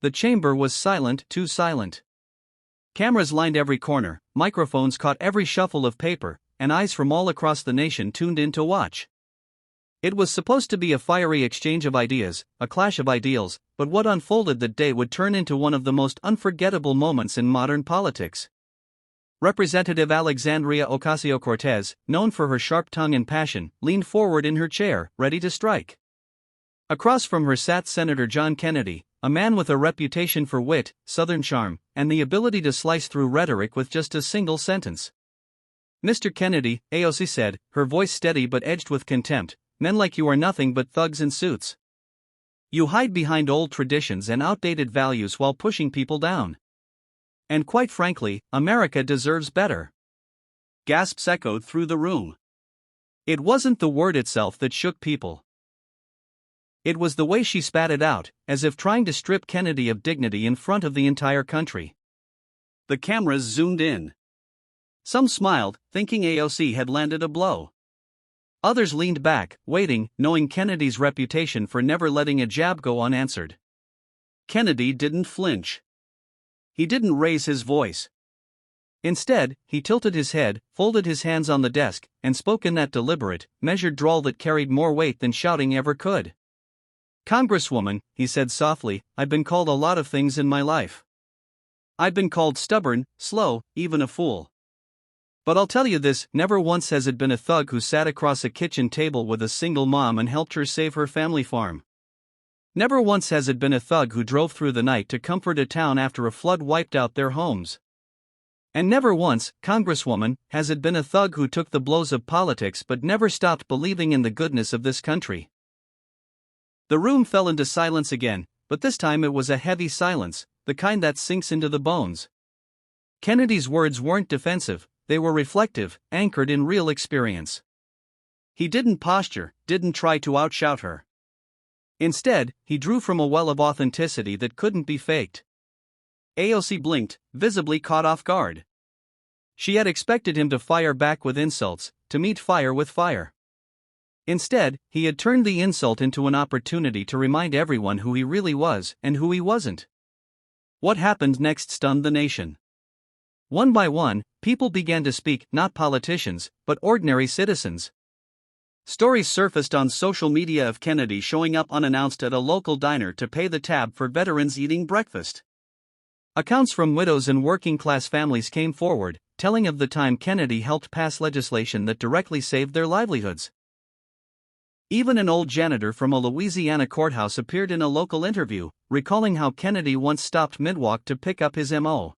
The chamber was silent, too silent. Cameras lined every corner, microphones caught every shuffle of paper, and eyes from all across the nation tuned in to watch. It was supposed to be a fiery exchange of ideas, a clash of ideals, but what unfolded that day would turn into one of the most unforgettable moments in modern politics. Representative Alexandria Ocasio-Cortez, known for her sharp tongue and passion, leaned forward in her chair, ready to strike. Across from her sat Senator John Kennedy, a man with a reputation for wit, Southern charm, and the ability to slice through rhetoric with just a single sentence. "Mr. Kennedy," AOC said, her voice steady but edged with contempt, "men like you are nothing but thugs in suits. You hide behind old traditions and outdated values while pushing people down. And quite frankly, America deserves better." Gasps echoed through the room. It wasn't the word itself that shook people. It was the way she spat it out, as if trying to strip Kennedy of dignity in front of the entire country. The cameras zoomed in. Some smiled, thinking AOC had landed a blow. Others leaned back, waiting, knowing Kennedy's reputation for never letting a jab go unanswered. Kennedy didn't flinch. He didn't raise his voice. Instead, he tilted his head, folded his hands on the desk, and spoke in that deliberate, measured drawl that carried more weight than shouting ever could. "Congresswoman," he said softly, "I've been called a lot of things in my life. I've been called stubborn, slow, even a fool. But I'll tell you this, never once has it been a thug who sat across a kitchen table with a single mom and helped her save her family farm. Never once has it been a thug who drove through the night to comfort a town after a flood wiped out their homes. And never once, Congresswoman, has it been a thug who took the blows of politics but never stopped believing in the goodness of this country." The room fell into silence again, but this time it was a heavy silence, the kind that sinks into the bones. Kennedy's words weren't defensive, they were reflective, anchored in real experience. He didn't posture, didn't try to outshout her. Instead, he drew from a well of authenticity that couldn't be faked. AOC blinked, visibly caught off guard. She had expected him to fire back with insults, to meet fire with fire. Instead, he had turned the insult into an opportunity to remind everyone who he really was and who he wasn't. What happened next stunned the nation. One by one, people began to speak, not politicians, but ordinary citizens. Stories surfaced on social media of Kennedy showing up unannounced at a local diner to pay the tab for veterans eating breakfast. Accounts from widows and working-class families came forward, telling of the time Kennedy helped pass legislation that directly saved their livelihoods. Even an old janitor from a Louisiana courthouse appeared in a local interview, recalling how Kennedy once stopped mid-walk to pick up his M.O.